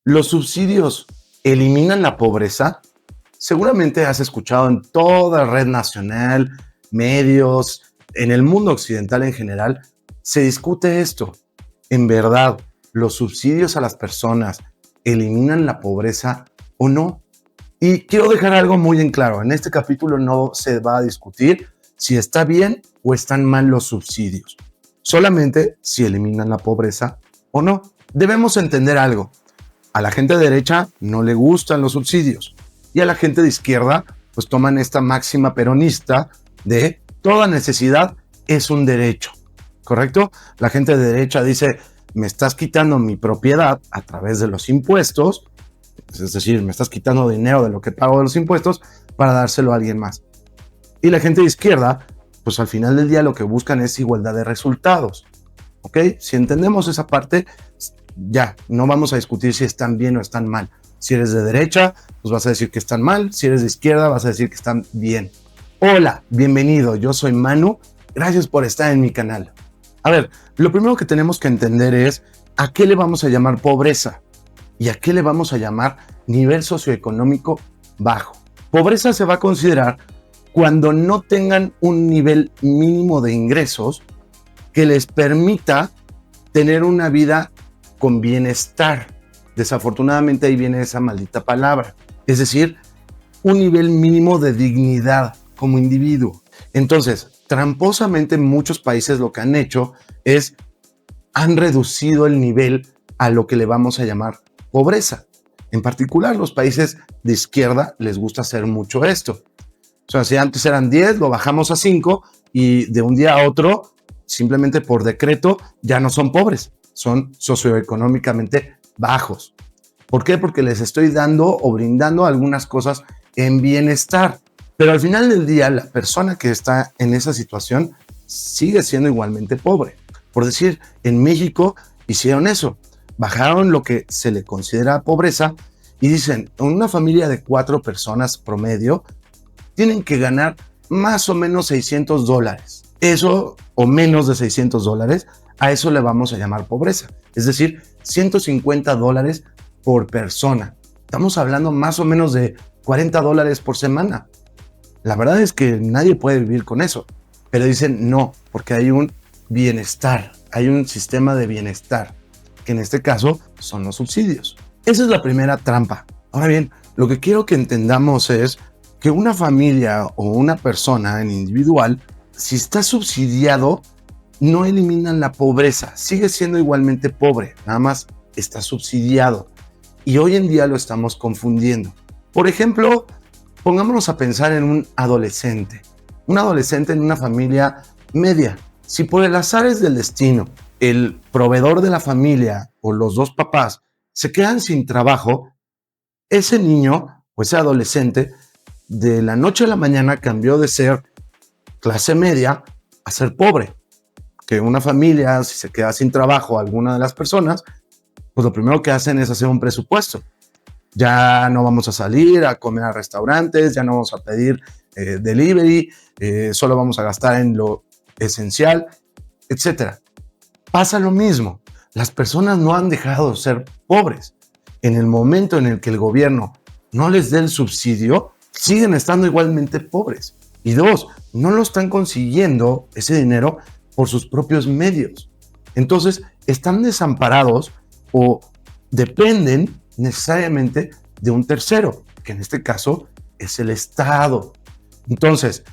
¿Los subsidios eliminan la pobreza? Seguramente has escuchado en toda red nacional, medios, en el mundo occidental en general, se discute esto. ¿En verdad los subsidios a las personas eliminan la pobreza o no? Y quiero dejar algo muy en claro. En este capítulo no se va a discutir si está bien o están mal los subsidios. Solamente si eliminan la pobreza o no. Debemos entender algo. A la gente de derecha no le gustan los subsidios y a la gente de izquierda pues toman esta máxima peronista de toda necesidad es un derecho, ¿correcto? La gente de derecha dice, me estás quitando mi propiedad a través de los impuestos, es decir, me estás quitando dinero de lo que pago de los impuestos para dárselo a alguien más. Y la gente de izquierda, pues al final del día lo que buscan es igualdad de resultados, ¿ok? Si entendemos esa parte, ya, no vamos a discutir si están bien o están mal. Si eres de derecha, pues vas a decir que están mal. Si eres de izquierda, vas a decir que están bien. Hola, bienvenido, yo soy Manu. Gracias por estar en mi canal. A ver, lo primero que tenemos que entender es a qué le vamos a llamar pobreza y a qué le vamos a llamar nivel socioeconómico bajo. Pobreza se va a considerar cuando no tengan un nivel mínimo de ingresos que les permita tener una vida con bienestar. Desafortunadamente ahí viene esa maldita palabra. Es decir, un nivel mínimo de dignidad como individuo. Entonces, tramposamente muchos países lo que han hecho es han reducido el nivel a lo que le vamos a llamar pobreza. En particular, los países de izquierda les gusta hacer mucho esto. O sea, si antes eran 10, lo bajamos a 5 y de un día a otro, simplemente por decreto, ya no son pobres. Son socioeconómicamente bajos. ¿Por qué? Porque les estoy dando o brindando algunas cosas en bienestar. Pero al final del día, la persona que está en esa situación sigue siendo igualmente pobre. Por decir, en México hicieron eso. Bajaron lo que se le considera pobreza y dicen, en una familia de 4 personas promedio, tienen que ganar más o menos $600. Eso, o menos de $600, a eso le vamos a llamar pobreza. Es decir, $150 por persona. Estamos hablando más o menos de $40 por semana. La verdad es que nadie puede vivir con eso. Pero dicen no, porque hay un bienestar, hay un sistema de bienestar, que en este caso son los subsidios. Esa es la primera trampa. Ahora bien, lo que quiero que entendamos es que una familia o una persona en individual, si está subsidiado, no eliminan la pobreza, sigue siendo igualmente pobre, nada más está subsidiado. Y hoy en día lo estamos confundiendo. Por ejemplo, pongámonos a pensar en un adolescente en una familia media. Si por el azares del destino, el proveedor de la familia o los dos papás se quedan sin trabajo, ese niño o ese adolescente de la noche a la mañana cambió de ser clase media a ser pobre. Que una familia, si se queda sin trabajo alguna de las personas, pues lo primero que hacen es hacer un presupuesto. Ya no vamos a salir a comer a restaurantes, ya no vamos a pedir delivery, solo vamos a gastar en lo esencial, etc. Pasa lo mismo. Las personas no han dejado de ser pobres. En el momento en el que el gobierno no les dé el subsidio, siguen estando igualmente pobres. Y 2, no lo están consiguiendo ese dinero por sus propios medios. Entonces, están desamparados o dependen necesariamente de un tercero, que en este caso es el Estado. Entonces,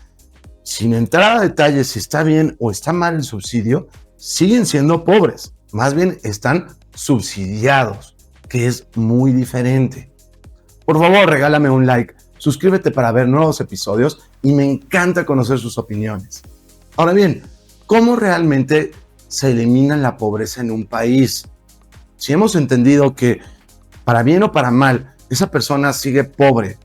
sin entrar a detalles si está bien o está mal el subsidio, siguen siendo pobres. Más bien están subsidiados, que es muy diferente. Por favor, regálame un like, suscríbete para ver nuevos episodios y me encanta conocer sus opiniones. Ahora bien, ¿cómo realmente se elimina la pobreza en un país? Si hemos entendido que para bien o para mal, esa persona sigue pobre,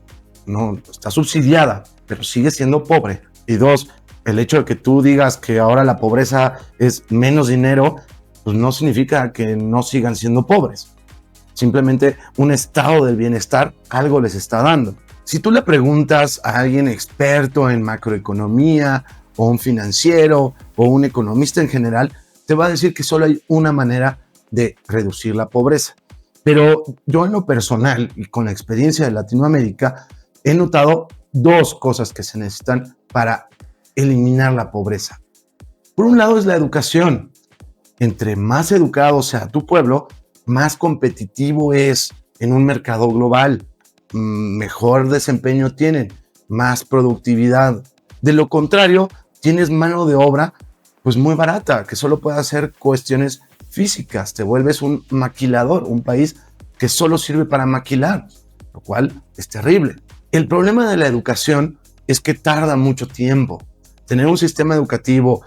no está subsidiada, pero sigue siendo pobre. Y 2, el hecho de que tú digas que ahora la pobreza es menos dinero, pues no significa que no sigan siendo pobres. Simplemente un estado del bienestar algo les está dando. Si tú le preguntas a alguien experto en macroeconomía, o un financiero, o un economista en general, te va a decir que solo hay una manera de reducir la pobreza. Pero yo en lo personal y con la experiencia de Latinoamérica he notado dos cosas que se necesitan para eliminar la pobreza. Por un lado es la educación. Entre más educado sea tu pueblo, más competitivo es en un mercado global, mejor desempeño tienen, más productividad. De lo contrario, tienes mano de obra pues muy barata, que solo puede hacer cuestiones físicas, te vuelves un maquilador, un país que solo sirve para maquilar, lo cual es terrible. El problema de la educación es que tarda mucho tiempo. Tener un sistema educativo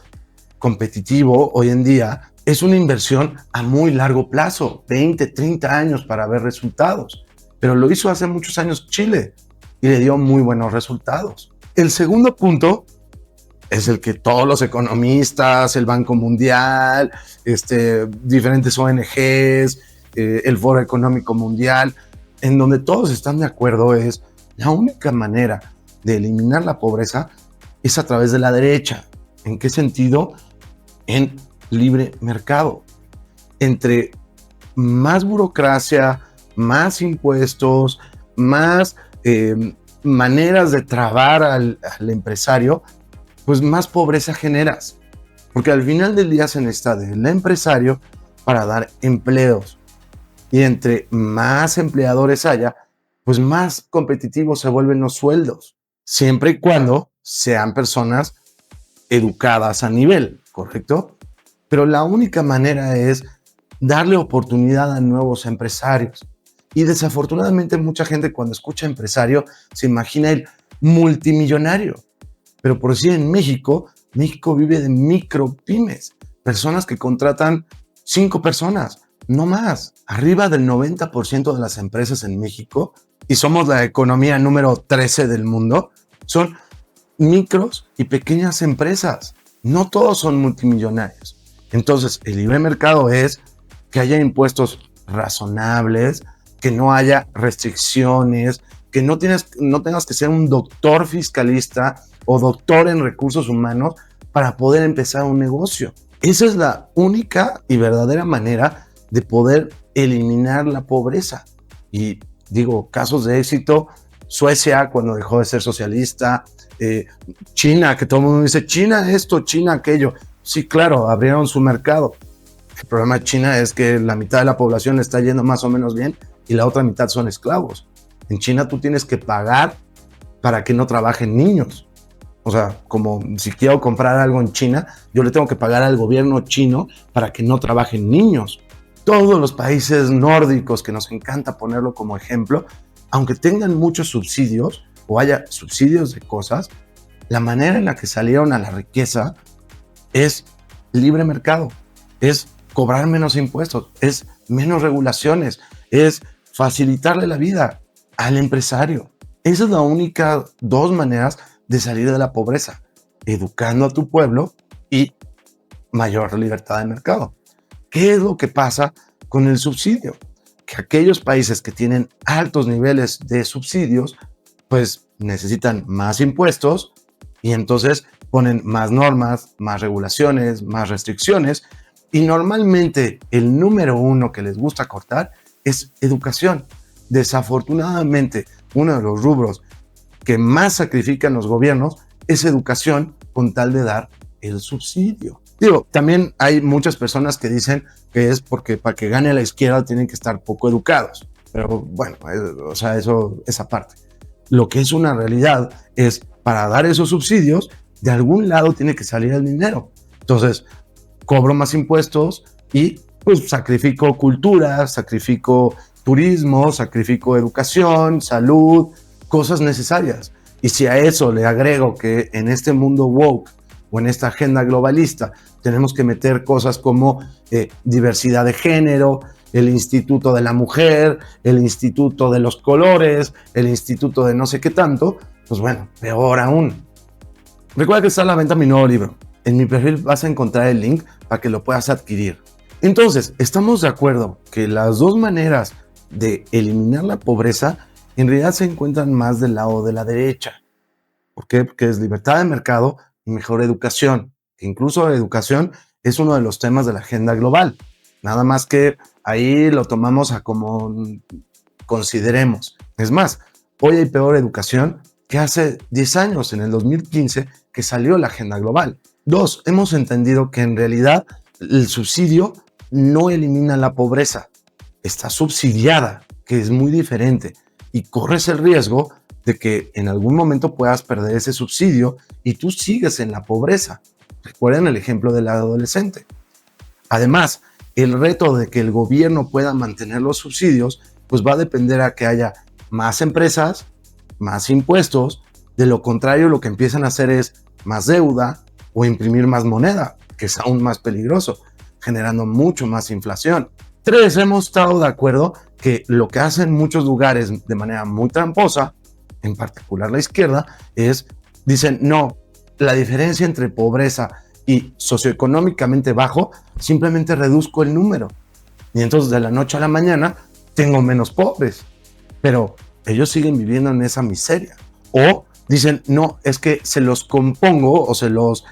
competitivo hoy en día es una inversión a muy largo plazo, 20, 30 años para ver resultados. Pero lo hizo hace muchos años Chile y le dio muy buenos resultados. El segundo punto es el que todos los economistas, el Banco Mundial, diferentes ONGs, el Foro Económico Mundial, en donde todos están de acuerdo es la única manera de eliminar la pobreza es a través de la derecha. ¿En qué sentido? En libre mercado. Entre más burocracia, más impuestos, más maneras de trabar al empresario, pues más pobreza generas. Porque al final del día se necesita del empresario para dar empleos. Y entre más empleadores haya, pues más competitivos se vuelven los sueldos. Siempre y cuando sean personas educadas a nivel, ¿correcto? Pero la única manera es darle oportunidad a nuevos empresarios. Y desafortunadamente mucha gente cuando escucha empresario se imagina el multimillonario. Pero por decir en México, México vive de micropymes, personas que contratan 5 personas, no más. Arriba del 90% de las empresas en México, y somos la economía número 13 del mundo, son micros y pequeñas empresas. No todos son multimillonarios. Entonces, el libre mercado es que haya impuestos razonables, que no haya restricciones, que no tengas que ser un doctor fiscalista o doctor en recursos humanos para poder empezar un negocio. Esa es la única y verdadera manera de poder eliminar la pobreza. Y digo, casos de éxito, Suecia cuando dejó de ser socialista, China, que todo el mundo dice, China esto, China aquello. Sí, claro, abrieron su mercado. El problema de China es que la mitad de la población está yendo más o menos bien y la otra mitad son esclavos. En China tú tienes que pagar para que no trabajen niños. O sea, como si quiero comprar algo en China, yo le tengo que pagar al gobierno chino para que no trabajen niños. Todos los países nórdicos, que nos encanta ponerlo como ejemplo, aunque tengan muchos subsidios o haya subsidios de cosas, la manera en la que salieron a la riqueza es libre mercado, es cobrar menos impuestos, es menos regulaciones, es facilitarle la vida al empresario. Esa es la única dos maneras de salir de la pobreza, educando a tu pueblo y mayor libertad de mercado. ¿Qué es lo que pasa con el subsidio? Que aquellos países que tienen altos niveles de subsidios, pues necesitan más impuestos y entonces ponen más normas, más regulaciones, más restricciones y normalmente el número uno que les gusta cortar es educación. Desafortunadamente, uno de los rubros que más sacrifican los gobiernos es educación con tal de dar el subsidio. Digo, también hay muchas personas que dicen que es porque para que gane la izquierda tienen que estar poco educados. Pero bueno, o sea, esa parte. Lo que es una realidad es para dar esos subsidios, de algún lado tiene que salir el dinero. Entonces, cobro más impuestos y pues sacrifico cultura, sacrifico turismo, sacrifico educación, salud, cosas necesarias. Y si a eso le agrego que en este mundo woke o en esta agenda globalista tenemos que meter cosas como diversidad de género, el Instituto de la Mujer, el Instituto de los Colores, el Instituto de no sé qué tanto, pues bueno, peor aún. Recuerda que está a la venta mi nuevo libro. En mi perfil vas a encontrar el link para que lo puedas adquirir. Entonces, estamos de acuerdo que las dos maneras de eliminar la pobreza en realidad se encuentran más del lado de la derecha. ¿Por qué? Porque es libertad de mercado y mejor educación. Incluso la educación es uno de los temas de la agenda global. Nada más que ahí lo tomamos a como consideremos. Es más, hoy hay peor educación que hace 10 años, en el 2015, que salió la agenda global. Dos, hemos entendido que en realidad el subsidio no elimina la pobreza, está subsidiada, que es muy diferente, y corres el riesgo de que en algún momento puedas perder ese subsidio y tú sigues en la pobreza. Recuerden el ejemplo del adolescente. Además, el reto de que el gobierno pueda mantener los subsidios, pues va a depender a que haya más empresas, más impuestos. De lo contrario, lo que empiezan a hacer es más deuda o imprimir más moneda, que es aún más peligroso, generando mucho más inflación. Tres, hemos estado de acuerdo que lo que hacen muchos lugares de manera muy tramposa, en particular la izquierda, dicen, no, la diferencia entre pobreza y socioeconómicamente bajo, simplemente reduzco el número. Y entonces de la noche a la mañana tengo menos pobres. Pero ellos siguen viviendo en esa miseria. O dicen, no, es que se los compongo o se los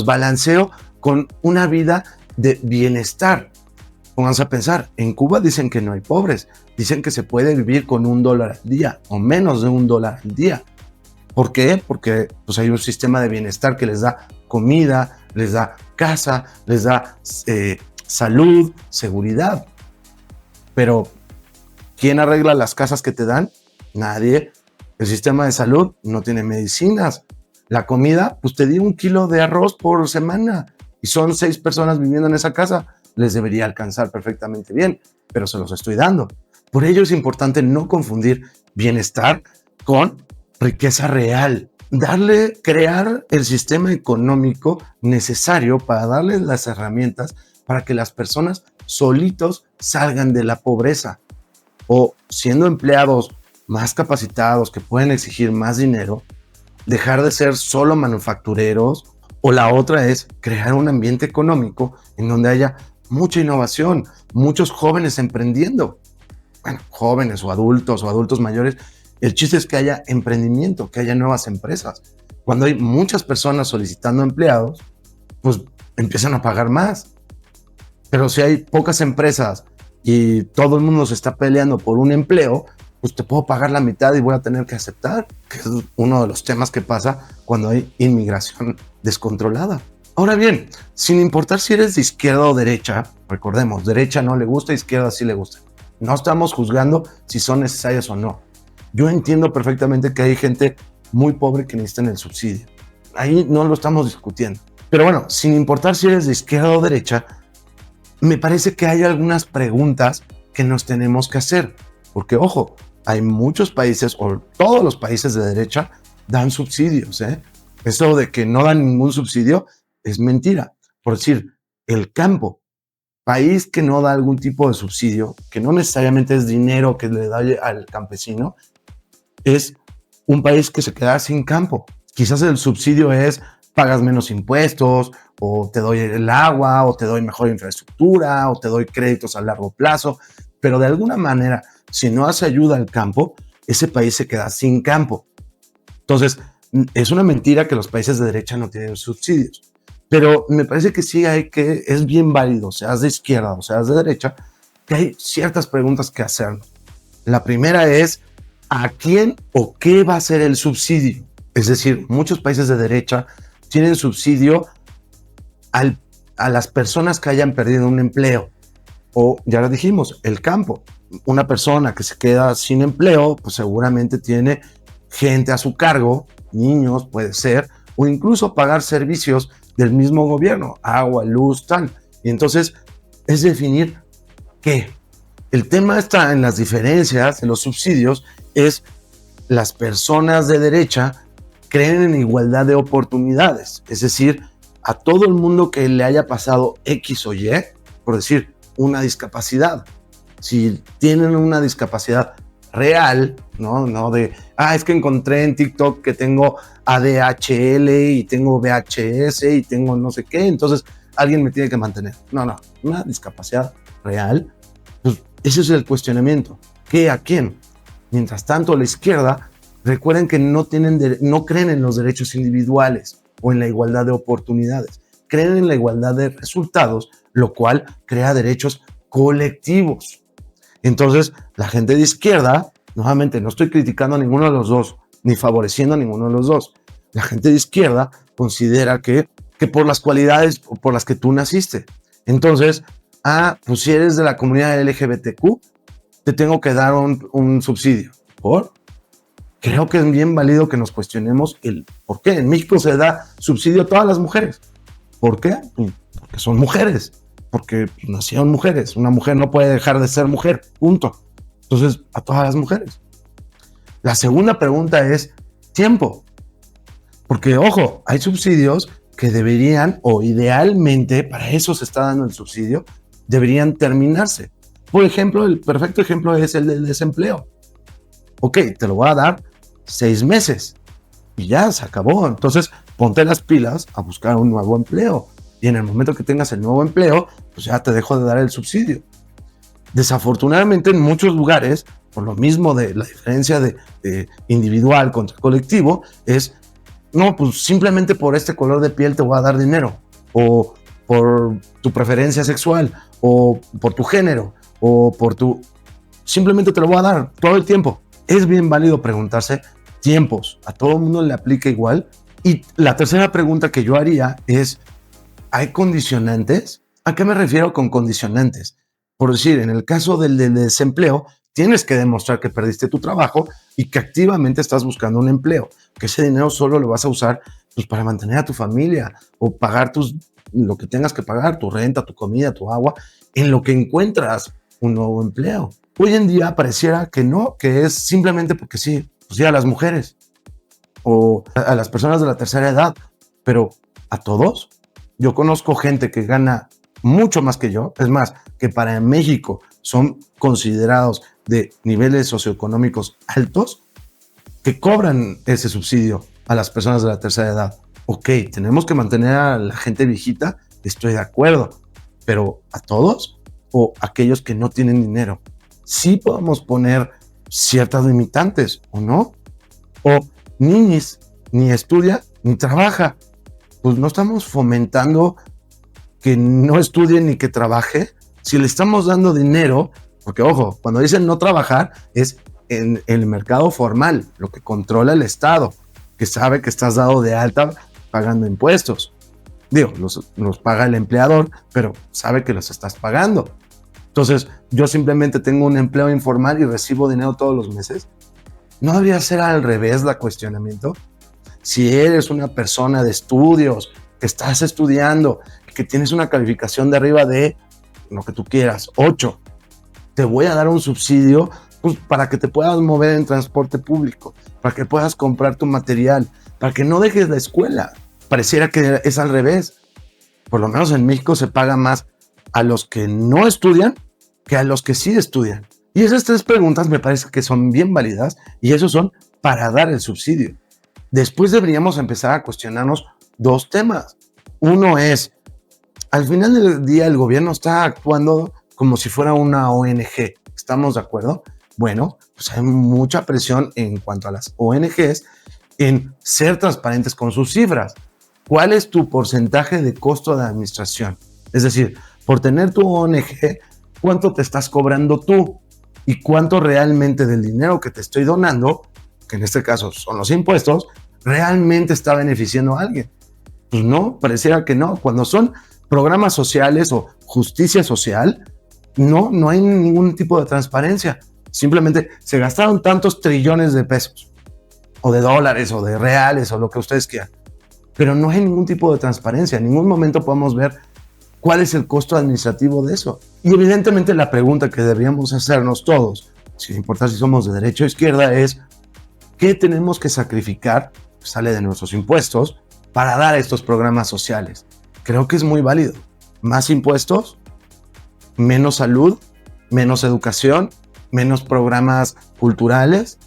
balanceo con una vida de bienestar. Pónganse a pensar, en Cuba dicen que no hay pobres, dicen que se puede vivir con $1 al día o menos de $1 al día. ¿Por qué? Porque pues, hay un sistema de bienestar que les da comida, les da casa, les da salud, seguridad. Pero ¿quién arregla las casas que te dan? Nadie. El sistema de salud no tiene medicinas. La comida, pues te di 1 kilo de arroz por semana y son 6 personas viviendo en esa casa. Les debería alcanzar perfectamente bien, pero se los estoy dando. Por ello es importante no confundir bienestar con riqueza real. Crear el sistema económico necesario para darles las herramientas para que las personas solitos salgan de la pobreza. O siendo empleados más capacitados que pueden exigir más dinero, dejar de ser solo manufactureros. O la otra es crear un ambiente económico en donde haya mucha innovación, muchos jóvenes emprendiendo. Bueno, jóvenes o adultos mayores. El chiste es que haya emprendimiento, que haya nuevas empresas. Cuando hay muchas personas solicitando empleados, pues empiezan a pagar más. Pero si hay pocas empresas y todo el mundo se está peleando por un empleo, pues te puedo pagar la mitad y voy a tener que aceptar, que es uno de los temas que pasa cuando hay inmigración descontrolada. Ahora bien, sin importar si eres de izquierda o derecha, recordemos, derecha no le gusta, izquierda sí le gusta. No estamos juzgando si son necesarias o no. Yo entiendo perfectamente que hay gente muy pobre que necesita el subsidio. Ahí no lo estamos discutiendo. Pero bueno, sin importar si eres de izquierda o derecha, me parece que hay algunas preguntas que nos tenemos que hacer. Porque, ojo, hay muchos países, o todos los países de derecha, dan subsidios. Eso de que no dan ningún subsidio es mentira. Por decir, el campo, país que no da algún tipo de subsidio, que no necesariamente es dinero que le da al campesino, es un país que se queda sin campo. Quizás el subsidio es pagas menos impuestos, o te doy el agua, o te doy mejor infraestructura, o te doy créditos a largo plazo, pero de alguna manera, si no hace ayuda al campo, ese país se queda sin campo. Entonces, es una mentira que los países de derecha no tienen subsidios, pero me parece que sí es bien válido, seas de izquierda o seas de derecha, que hay ciertas preguntas que hacernos. La primera es, ¿a quién o qué va a ser el subsidio? Es decir, muchos países de derecha tienen subsidio a las personas que hayan perdido un empleo. O, ya lo dijimos, el campo. Una persona que se queda sin empleo, pues seguramente tiene gente a su cargo, niños puede ser, o incluso pagar servicios del mismo gobierno, agua, luz, tal. Y entonces es definir qué. El tema está en las diferencias, en los subsidios, es las personas de derecha creen en igualdad de oportunidades. Es decir, a todo el mundo que le haya pasado X o Y, por decir, una discapacidad. Si tienen una discapacidad real, no de, es que encontré en TikTok que tengo ADHL y tengo VHS y tengo no sé qué, entonces alguien me tiene que mantener. No, una discapacidad real, pues ese es el cuestionamiento. ¿Qué a quién? Mientras tanto, la izquierda, recuerden que no creen en los derechos individuales o en la igualdad de oportunidades. Creen en la igualdad de resultados lo cual crea derechos colectivos. Entonces, la gente de izquierda, nuevamente, no estoy criticando a ninguno de los dos, ni favoreciendo a ninguno de los dos. La gente de izquierda considera que por las cualidades por las que tú naciste. Entonces, pues si eres de la comunidad LGBTQ, te tengo que dar un subsidio. ¿Por? Creo que es bien válido que nos cuestionemos el por qué. En México se da subsidio a todas las mujeres. ¿Por qué? Porque son mujeres. Porque nacieron mujeres. Una mujer no puede dejar de ser mujer. Punto. Entonces, a todas las mujeres. La segunda pregunta es tiempo. Porque, ojo, hay subsidios que deberían, o idealmente, para eso se está dando el subsidio, deberían terminarse. Por ejemplo, el perfecto ejemplo es el del desempleo. Ok, te lo voy a dar 6 meses y ya se acabó. Entonces, ponte las pilas a buscar un nuevo empleo. Y en el momento que tengas el nuevo empleo, pues ya te dejo de dar el subsidio. Desafortunadamente, en muchos lugares, por lo mismo de la diferencia de individual contra colectivo, es, no, pues simplemente por este color de piel te voy a dar dinero, o por tu preferencia sexual, o por tu género, o por tu... Simplemente te lo voy a dar todo el tiempo. Es bien válido preguntarse tiempos. A todo el mundo le aplica igual. Y la tercera pregunta que yo haría es, ¿hay condicionantes? ¿A qué me refiero con condicionantes? Por decir, en el caso del desempleo, tienes que demostrar que perdiste tu trabajo y que activamente estás buscando un empleo, que ese dinero solo lo vas a usar pues, para mantener a tu familia o pagar lo que tengas que pagar, tu renta, tu comida, tu agua, en lo que encuentras un nuevo empleo. Hoy en día pareciera que no, que es simplemente porque sí, pues sí, a las mujeres o a las personas de la tercera edad, pero a todos. Yo conozco gente que gana mucho más que yo, es más, que para México son considerados de niveles socioeconómicos altos, que cobran ese subsidio a las personas de la tercera edad. Ok, tenemos que mantener a la gente viejita, estoy de acuerdo, pero ¿a todos? ¿O aquellos que no tienen dinero? Sí podemos poner ciertas limitantes, ¿o no? O niños, ni estudia ni trabaja. Pues no estamos fomentando que no estudie ni que trabaje. Si le estamos dando dinero, porque ojo, cuando dicen no trabajar es en el mercado formal, lo que controla el Estado, que sabe que estás dado de alta pagando impuestos. Digo, los paga el empleador, pero sabe que los estás pagando. Entonces, yo simplemente tengo un empleo informal y recibo dinero todos los meses. ¿No debería ser al revés el cuestionamiento? Si eres una persona de estudios, que estás estudiando, que tienes una calificación de arriba de lo que tú quieras, 8, te voy a dar un subsidio pues, para que te puedas mover en transporte público, para que puedas comprar tu material, para que no dejes la escuela. Pareciera que es al revés. Por lo menos en México se paga más a los que no estudian que a los que sí estudian. Y esas 3 preguntas me parece que son bien válidas y esos son para dar el subsidio. Después deberíamos empezar a cuestionarnos 2 temas. Uno es, al final del día el gobierno está actuando como si fuera una ONG. ¿Estamos de acuerdo? Bueno, pues hay mucha presión en cuanto a las ONGs en ser transparentes con sus cifras. ¿Cuál es tu porcentaje de costo de administración? Es decir, por tener tu ONG, ¿cuánto te estás cobrando tú? ¿Y cuánto realmente del dinero que te estoy donando, que en este caso son los impuestos, realmente está beneficiando a alguien? Pues no, pareciera que no. Cuando son programas sociales o justicia social, no hay ningún tipo de transparencia. Simplemente se gastaron tantos trillones de pesos, o de dólares, o de reales, o lo que ustedes quieran. Pero no hay ningún tipo de transparencia. En ningún momento podemos ver cuál es el costo administrativo de eso. Y evidentemente la pregunta que deberíamos hacernos todos, sin importar si somos de derecha o izquierda, es ¿qué tenemos que sacrificar, sale de nuestros impuestos, para dar estos programas sociales? Creo que es muy válido. Más impuestos, menos salud, menos educación, menos programas culturales,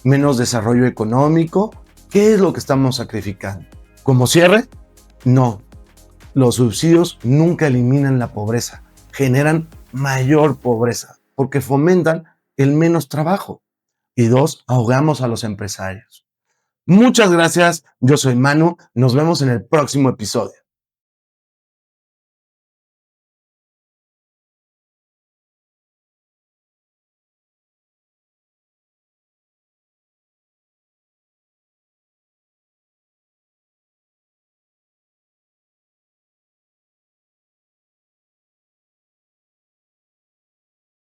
menos desarrollo económico. ¿Qué es lo que estamos sacrificando? ¿Como cierre? No. Los subsidios nunca eliminan la pobreza, generan mayor pobreza porque fomentan el menos trabajo. Y 2, ahogamos a los empresarios. Muchas gracias, yo soy Manu, nos vemos en el próximo episodio.